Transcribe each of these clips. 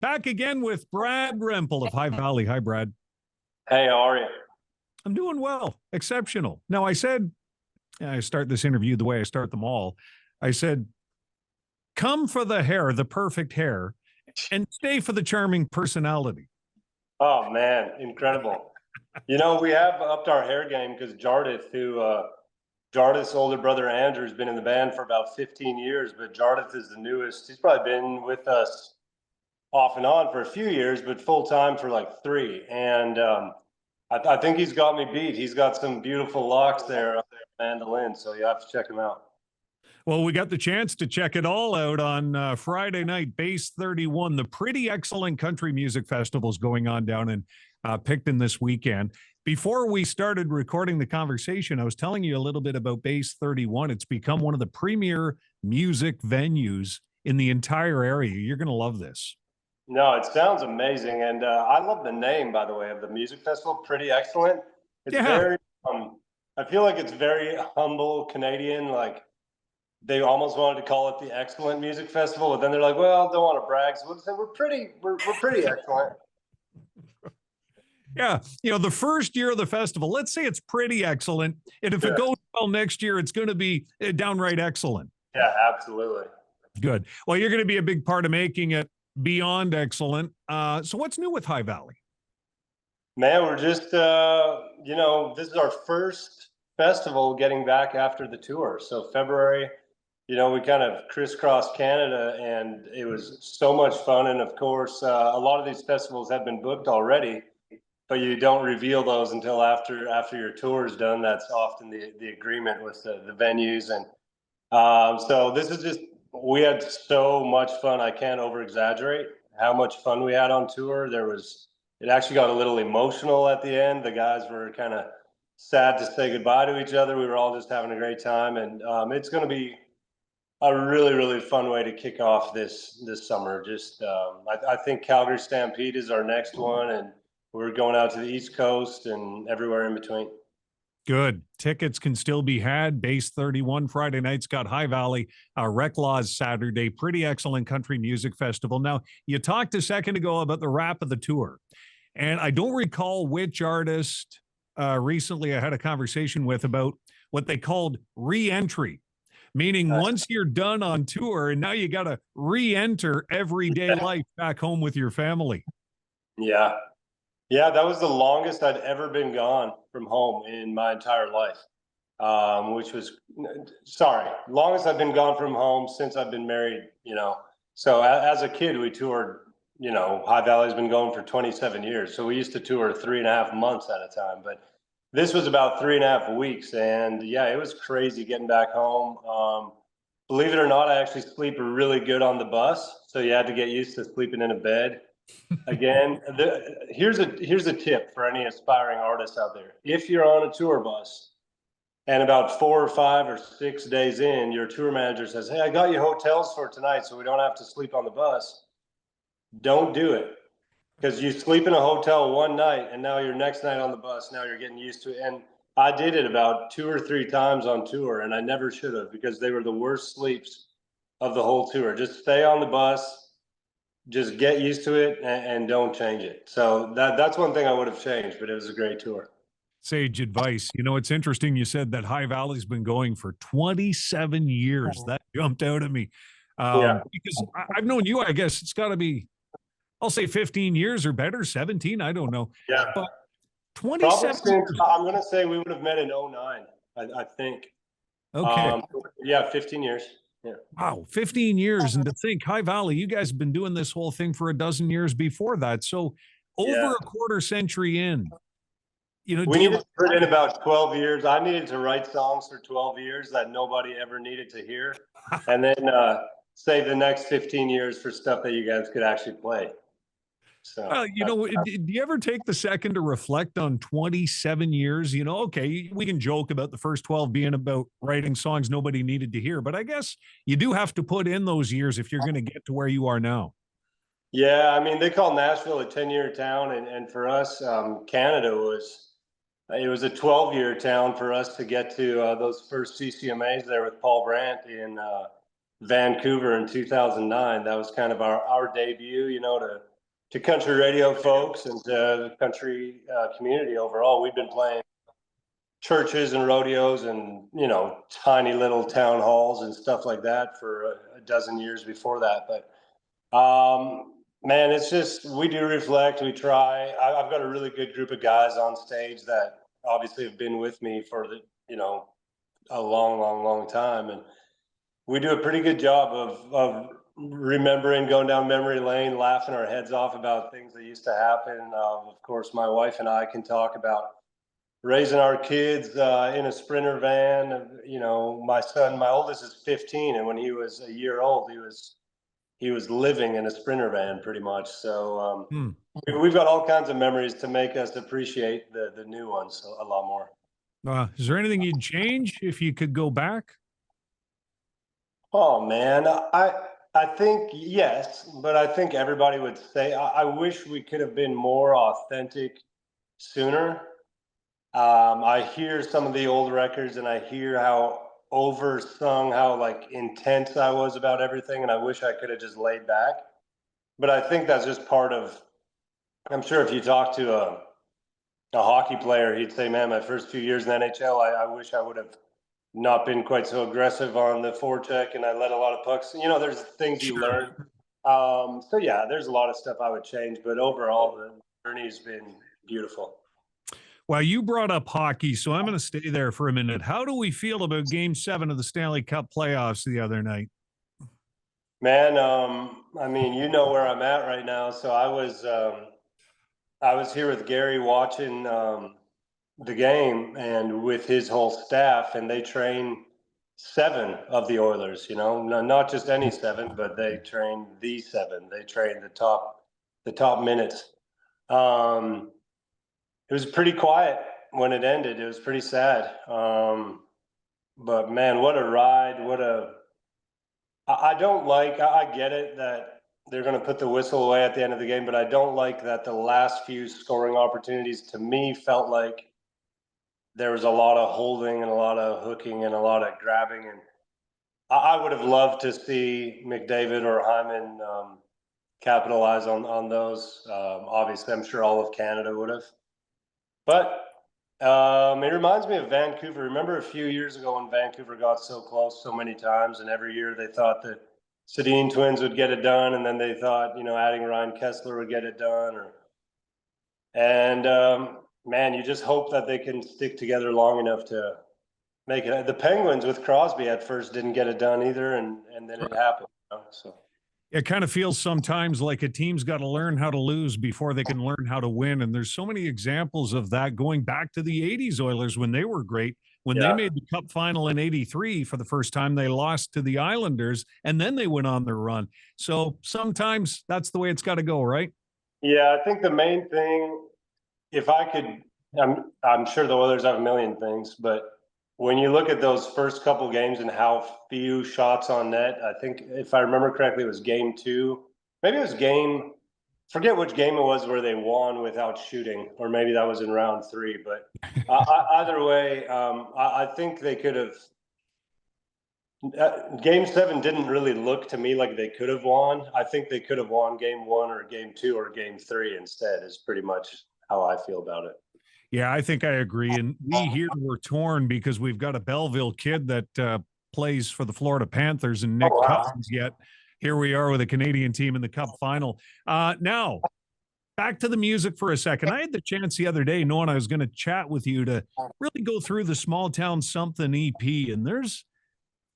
Back again with Brad Rempel of High Valley. Hi, Brad. Hey, how are you? I'm doing well. Exceptional. Now, I said, I start this interview the way I start them all. I said, come for the hair, the perfect hair, and stay for the charming personality. Oh man, incredible. We have upped our hair game because Jardith's older brother Andrew has been in the band for about 15 years, but Jardith is the newest. He's probably been with us off and on for a few years, but full time for like three. And I think he's got me beat. He's got some beautiful locks there on the mandolin, so you have to check him out. Well, we got the chance to check it all out on Friday night. Base 31, the Pretty Excellent Country Music Festival is going on down in Picton this weekend. Before we started recording the conversation, I was telling you a little bit about Base 31. It's become one of the premier music venues in the entire area. You're going to love this. No, it sounds amazing, and I love the name, by the way, of the music festival. Pretty Excellent. It's Yeah. very. I feel like it's very humble Canadian. Like they almost wanted to call it the Excellent Music Festival, but then they're like, "Well, don't want to brag, so we'll say we're pretty excellent." Yeah. The first year of the festival, let's say it's pretty excellent. And if it goes well next year, it's going to be downright excellent. Yeah, absolutely. Good. Well, you're going to be a big part of making it beyond excellent. So what's new with High Valley? Man, we're just, this is our first festival getting back after the tour. So February, we kind of crisscrossed Canada, and it was so much fun. And of course, a lot of these festivals have been booked already, but you don't reveal those until after your tour is done. That's often the agreement with the venues. And so this is just, we had so much fun. I can't over exaggerate how much fun we had on tour. It actually got a little emotional at the end. The guys were kind of sad to say goodbye to each other. We were all just having a great time. And it's going to be a really, really fun way to kick off this summer. Just, I think Calgary Stampede is our next one. And we're going out to the East Coast and everywhere in between. Good. Tickets can still be had. Base 31 Friday nights got High Valley, Rec Laws Saturday. Pretty Excellent Country Music Festival. Now, you talked a second ago about the wrap of the tour, and I don't recall which artist recently I had a conversation with about what they called re-entry, meaning once you're done on tour and now you got to re-enter everyday life back home with your family. Yeah. Yeah, that was the longest I'd ever been gone from home in my entire life, longest I've been gone from home since I've been married, So as a kid, we toured, High Valley's been going for 27 years. So we used to tour 3.5 months at a time. But this was about 3.5 weeks. And yeah, it was crazy getting back home. Believe it or not, I actually sleep really good on the bus. So you had to get used to sleeping in a bed. Again, here's a tip for any aspiring artists out there. If you're on a tour bus and about 4 or 5 or 6 days in, your tour manager says, "Hey, I got you hotels for tonight, so we don't have to sleep on the bus," don't do it, because you sleep in a hotel one night and now your next night on the bus, now you're getting used to it. And I did it about 2 or 3 times on tour, and I never should have, because they were the worst sleeps of the whole tour. Just stay on the bus. Just get used to it and don't change it. So that's one thing I would have changed, but it was a great tour. Sage advice. It's interesting you said that High Valley's been going for 27 years. That jumped out at me. Because I've known you, I guess it's got to be, I'll say 15 years or better, 17, I don't know. Yeah. But 27 years. I'm going to say we would have met in 09, I think. Okay. Yeah, 15 years. Yeah. Wow, 15 years. And to think, High Valley, you guys have been doing this whole thing for a dozen years before that. So over a quarter century in, we needed to put in about 12 years. I needed to write songs for 12 years that nobody ever needed to hear. And then save the next 15 years for stuff that you guys could actually play. So, do you ever take the second to reflect on 27 years? Okay, we can joke about the first 12 being about writing songs nobody needed to hear, but I guess you do have to put in those years if you're going to get to where you are now. Yeah, I mean, they call Nashville a 10-year town, and for us, Canada was a 12-year town for us to get to those first CCMAs there with Paul Brandt in Vancouver in 2009. That was kind of our debut, to country radio folks and to the country community overall. We've been playing churches and rodeos and, you know, tiny little town halls and stuff like that for a dozen years before that. But man, it's just, we do reflect, we try. I've got a really good group of guys on stage that obviously have been with me for the, you know, a long time. And we do a pretty good job of remembering, going down memory lane, laughing our heads off about things that used to happen. Of course, my wife and I can talk about raising our kids in a Sprinter van. You know, my son, my oldest is 15, and when he was a year old, he was living in a Sprinter van pretty much. So we've got all kinds of memories to make us appreciate the new ones a lot more. Is there anything you'd change if you could go back? Oh man, I think yes, but I think everybody would say I wish we could have been more authentic sooner. I hear some of the old records and I hear how oversung, how like intense I was about everything, and I wish I could have just laid back. But I think that's just part of. I'm sure if you talk to a hockey player, he'd say, "Man, my first few years in the NHL, I wish I would have not been quite so aggressive on the forecheck, and I let a lot of pucks." You know, there's things you learn. So yeah, there's a lot of stuff I would change, but overall, the journey's been beautiful. Well, you brought up hockey, so I'm going to stay there for a minute. How do we feel about Game 7 of the Stanley Cup playoffs the other night? Man, I mean, you know where I'm at right now. So I was here with Gary watching the game and with his whole staff, and they train 7 of the Oilers. You know, not just any 7, but they train the 7. They train the top minutes. It was pretty quiet when it ended. It was pretty sad. But man, what a ride! I don't like. I get it that they're going to put the whistle away at the end of the game, but I don't like that the last few scoring opportunities to me felt like there was a lot of holding and a lot of hooking and a lot of grabbing. And I would have loved to see McDavid or Hyman capitalize on those. Obviously, I'm sure all of Canada would have. But it reminds me of Vancouver. Remember a few years ago when Vancouver got so close so many times, and every year they thought the Sedin twins would get it done, and then they thought, you know, adding Ryan Kessler would get it done. Man, you just hope that they can stick together long enough to make it. The Penguins with Crosby at first didn't get it done either, and then it happened. You know, so. It kind of feels sometimes like a team's got to learn how to lose before they can learn how to win. And there's so many examples of that going back to the 80s Oilers when they were great. When they made the Cup final in 83 for the first time, they lost to the Islanders, and then they went on their run. So sometimes that's the way it's got to go, right? Yeah, I think the main thing, if I could, I'm sure the Oilers have a million things, but when you look at those first couple games and how few shots on net, I think if I remember correctly, it was game 2. Maybe it was forget which game it was where they won without shooting, or maybe that was in round 3. But either way, I think they could have. Game 7 didn't really look to me like they could have won. I think they could have won game 1 or game 2 or game 3 instead, is pretty much how I feel about it. Yeah, I think I agree. And we here were torn because we've got a Belleville kid that plays for the Florida Panthers and Nick Cousins. Yet here we are with a Canadian team in the Cup final. Now, back to the music for a second. I had the chance the other day, knowing I was going to chat with you, to really go through the Small Town Something EP, and there's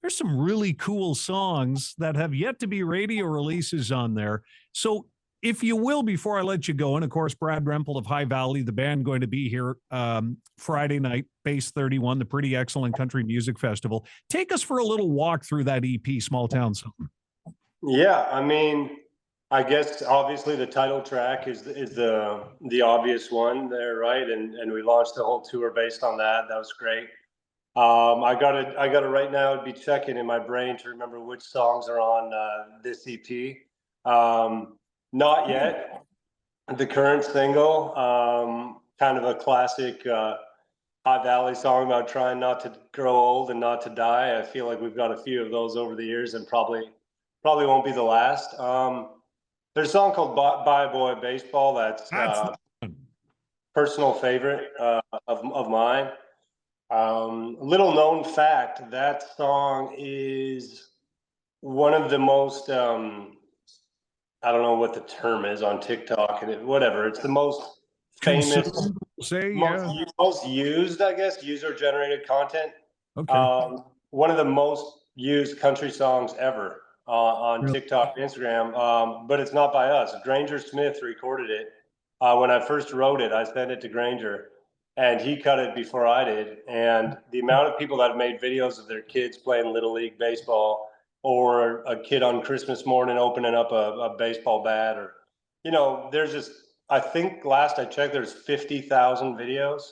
some really cool songs that have yet to be radio releases on there. So if you will, before I let you go, and of course, Brad Rempel of High Valley, the band going to be here Friday night, Base 31, the Pretty Excellent Country Music Festival. Take us for a little walk through that EP, Small Town Something. Yeah, I mean, I guess obviously the title track is the obvious one there, right? And we launched the whole tour based on that. That was great. I gotta right now be checking in my brain to remember which songs are on this EP. Not yet. The current single, kind of a classic High Valley song about trying not to grow old and not to die. I feel like we've got a few of those over the years, and probably won't be the last. There's a song called Bye Boy Baseball that's personal favorite of mine. Little known fact, that song is one of the most, I don't know what the term is on TikTok and whatever. It's the most famous, most used, I guess, user-generated content. Okay. One of the most used country songs ever on TikTok and Instagram, but it's not by us. Granger Smith recorded it. When I first wrote it, I sent it to Granger, and he cut it before I did. And the amount of people that have made videos of their kids playing Little League baseball, or a kid on Christmas morning opening up a baseball bat, or, there's just, I think last I checked, there's 50,000 videos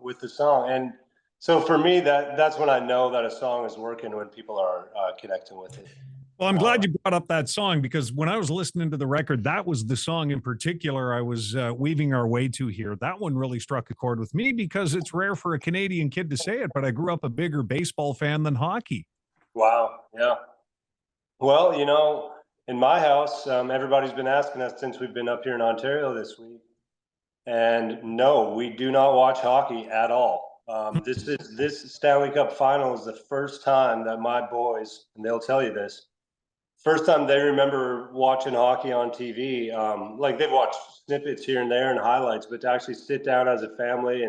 with the song. And so for me, that's when I know that a song is working, when people are connecting with it. Well, I'm glad you brought up that song, because when I was listening to the record, that was the song in particular I was weaving our way to here. That one really struck a chord with me, because it's rare for a Canadian kid to say it, but I grew up a bigger baseball fan than hockey. Wow. Yeah. Well, in my house, everybody's been asking us since we've been up here in Ontario this week. And no, we do not watch hockey at all. This Stanley Cup final is the first time that my boys, and they'll tell you this, first time they remember watching hockey on TV. Like, they've watched snippets here and there and highlights, but to actually sit down as a family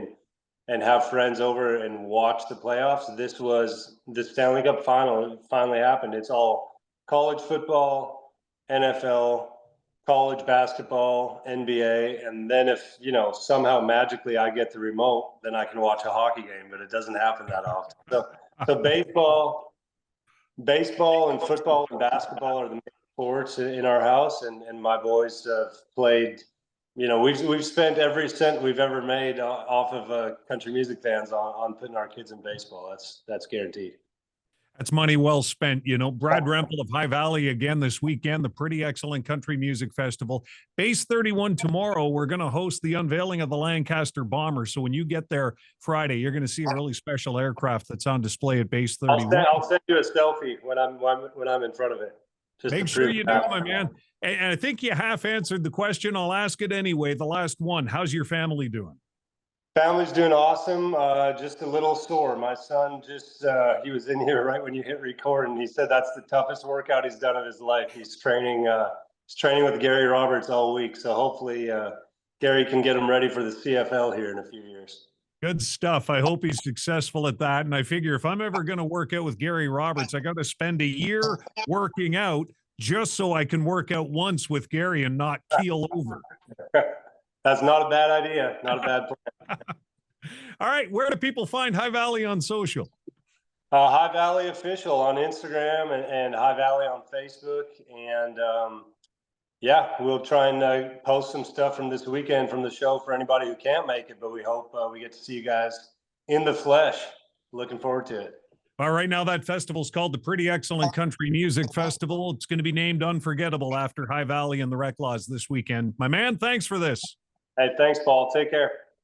and have friends over and watch the playoffs, this was the Stanley Cup final. It finally happened. It's all college football, NFL, college basketball, NBA, and then if somehow magically I get the remote, then I can watch a hockey game, but it doesn't happen that often. So baseball and football and basketball are the main sports in our house, and my boys have played. We've spent every cent we've ever made off of country music fans on putting our kids in baseball. That's guaranteed. That's money well spent. Brad Rempel of High Valley again this weekend, the Pretty Excellent Country Music Festival. Base 31 tomorrow, we're going to host the unveiling of the Lancaster Bomber. So when you get there Friday, you're going to see a really special aircraft that's on display at Base 31. I'll send you a selfie when I'm in front of it. Make sure you do, my man. And I think you half answered the question. I'll ask it anyway. The last one. How's your family doing? Family's doing awesome. Just a little sore. My son he was in here right when you hit record, and he said that's the toughest workout he's done of his life. He's training with Gary Roberts all week. So hopefully Gary can get him ready for the CFL here in a few years. Good stuff. I hope he's successful at that. And I figure if I'm ever going to work out with Gary Roberts, I got to spend a year working out just so I can work out once with Gary and not keel over. That's not a bad idea. Not a bad plan. All right. Where do people find High Valley on social? High Valley Official on Instagram and High Valley on Facebook. And we'll try and post some stuff from this weekend from the show for anybody who can't make it. But we hope we get to see you guys in the flesh. Looking forward to it. All right. Now that festival's called the Pretty Excellent Country Music Festival. It's going to be named Unforgettable after High Valley and the Reclaws this weekend. My man, thanks for this. Hey, thanks, Paul. Take care.